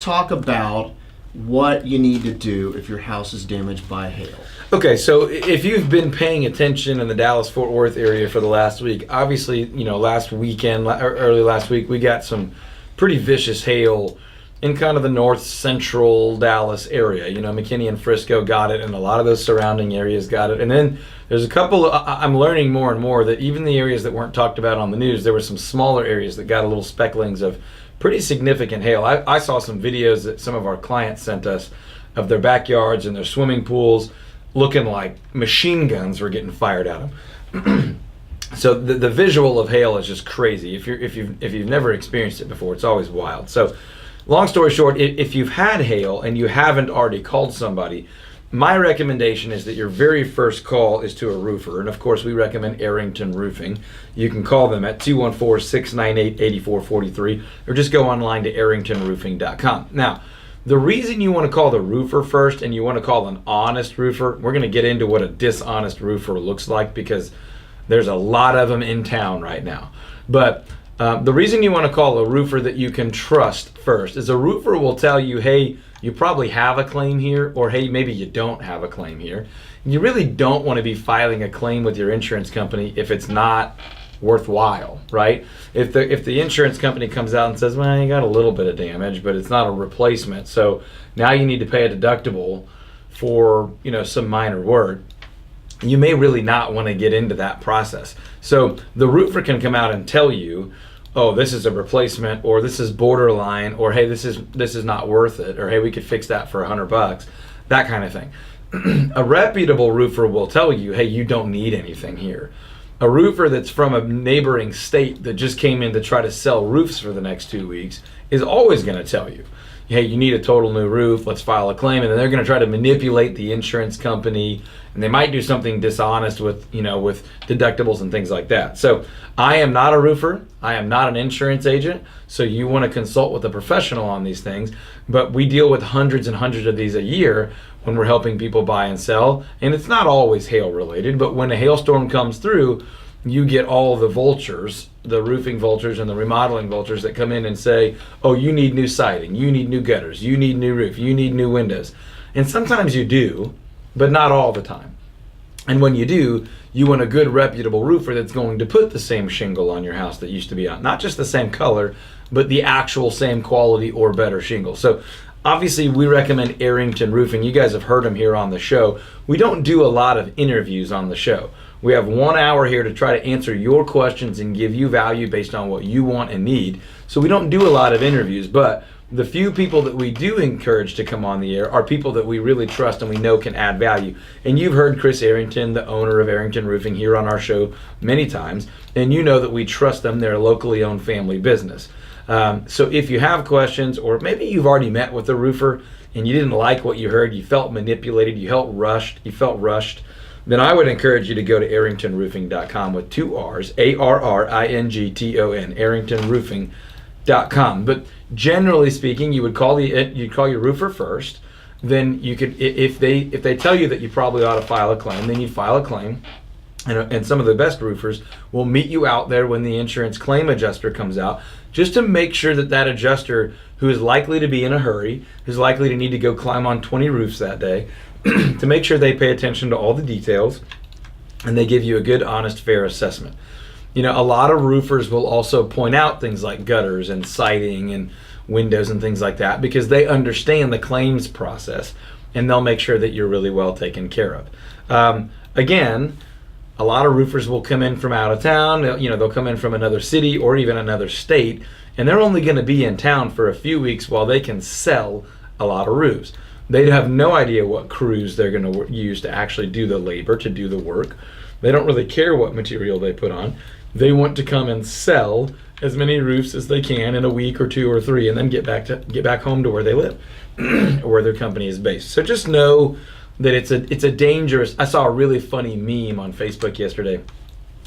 talk about what you need to do if your house is damaged by hail. Okay, so if you've been paying attention in the Dallas-Fort Worth area for the last week, obviously, last weekend, or early last week, we got some pretty vicious hail in kind of the north central Dallas area. McKinney and Frisco got it, and a lot of those surrounding areas got it. And then there's a couple, I'm learning more and more that even the areas that weren't talked about on the news, there were some smaller areas that got a little specklings of pretty significant hail. I saw some videos that some of our clients sent us of their backyards and their swimming pools looking like machine guns were getting fired at them. So the visual of hail is just crazy. If you've never experienced it before, it's always wild. So long story short, if you've had hail and you haven't already called somebody, my recommendation is that your very first call is to a roofer. And of course, we recommend Arrington Roofing. You can call them at 214-698-8443 or just go online to arringtonroofing.com. Now, the reason you want to call the roofer first and you want to call an honest roofer, we're going to get into what a dishonest roofer looks like because there's a lot of them in town right now. But the reason you want to call a roofer that you can trust first is a roofer will tell you, hey, you probably have a claim here, or hey, maybe you don't have a claim here. You really don't want to be filing a claim with your insurance company if it's not worthwhile, right? If the insurance company comes out and says, well, you got a little bit of damage, but it's not a replacement, so now you need to pay a deductible for some minor work, you may really not want to get into that process. So the roofer can come out and tell you, oh, this is a replacement, or this is borderline, or hey, this is not worth it, or hey, we could fix that for $100, that kind of thing. A reputable roofer will tell you, hey, you don't need anything here. A roofer that's from a neighboring state that just came in to try to sell roofs for the next 2 weeks is always going to tell you, hey, you need a total new roof, let's file a claim, and then they're going to try to manipulate the insurance company, and they might do something dishonest with deductibles and things like that. So I am not a roofer, I am not an insurance agent, so you want to consult with a professional on these things, but we deal with hundreds and hundreds of these a year when we're helping people buy and sell, and it's not always hail related, but when a hailstorm comes through, you get all the vultures, the roofing vultures and the remodeling vultures that come in and say, oh, you need new siding, you need new gutters, you need new roof, you need new windows. And sometimes you do, but not all the time. And when you do, you want a good reputable roofer that's going to put the same shingle on your house that used to be on. Not just the same color, but the actual same quality or better shingle. So obviously we recommend Arrington Roofing. You guys have heard them here on the show. We don't do a lot of interviews on the show. We have 1 hour here to try to answer your questions and give you value based on what you want and need. So we don't do a lot of interviews, but the few people that we do encourage to come on the air are people that we really trust and we know can add value. And you've heard Chris Arrington, the owner of Arrington Roofing, here on our show many times, and you know that we trust them. They're a locally owned family business. So if you have questions, or maybe you've already met with a roofer and you didn't like what you heard, you felt manipulated, you felt rushed, then I would encourage you to go to arringtonroofing.com with 2 R's, ARRINGTON, arringtonroofing.com. But generally speaking, you'd call your roofer first. Then you could, if they tell you that you probably ought to file a claim, then you file a claim. And some of the best roofers will meet you out there when the insurance claim adjuster comes out, just to make sure that adjuster, who is likely to be in a hurry, who's likely to need to go climb on 20 roofs that day, to make sure they pay attention to all the details and they give you a good, honest, fair assessment. A lot of roofers will also point out things like gutters and siding and windows and things like that because they understand the claims process, and they'll make sure that you're really well taken care of. Again, a lot of roofers will come in from out of town. They'll come in from another city or even another state, and they're only going to be in town for a few weeks while they can sell a lot of roofs. They have no idea what crews they're going to use to actually do the labor, to do the work. They don't really care what material they put on. They want to come and sell as many roofs as they can in a week or 2 or 3, and then get back home to where they live, or where their company is based. So just know that it's a dangerous. I saw a really funny meme on Facebook yesterday.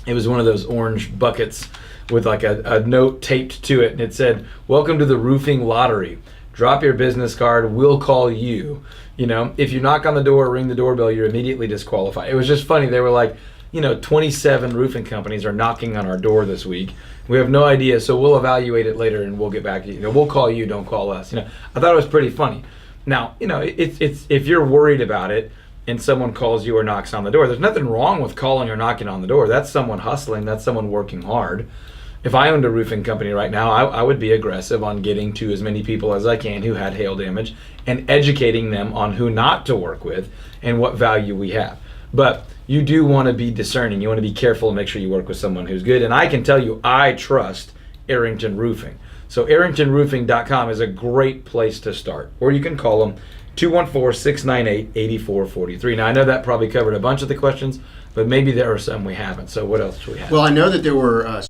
It was one of those orange buckets with like a note taped to it, and it said, "Welcome to the roofing lottery. Drop your business card, we'll call you. If you knock on the door or ring the doorbell, you're immediately disqualified." It was just funny. They were like, 27 roofing companies are knocking on our door this week. We have no idea, so we'll evaluate it later and we'll get back to you. We'll call you, don't call us. I thought it was pretty funny. Now, it's if you're worried about it and someone calls you or knocks on the door, there's nothing wrong with calling or knocking on the door. That's someone hustling. That's someone working hard. If I owned a roofing company right now, I would be aggressive on getting to as many people as I can who had hail damage and educating them on who not to work with and what value we have. But you do want to be discerning. You want to be careful and make sure you work with someone who's good. And I can tell you, I trust Arrington Roofing. So arringtonroofing.com is a great place to start. Or you can call them 214-698-8443. Now, I know that probably covered a bunch of the questions, but maybe there are some we haven't. So what else do we have? Well, I know that there were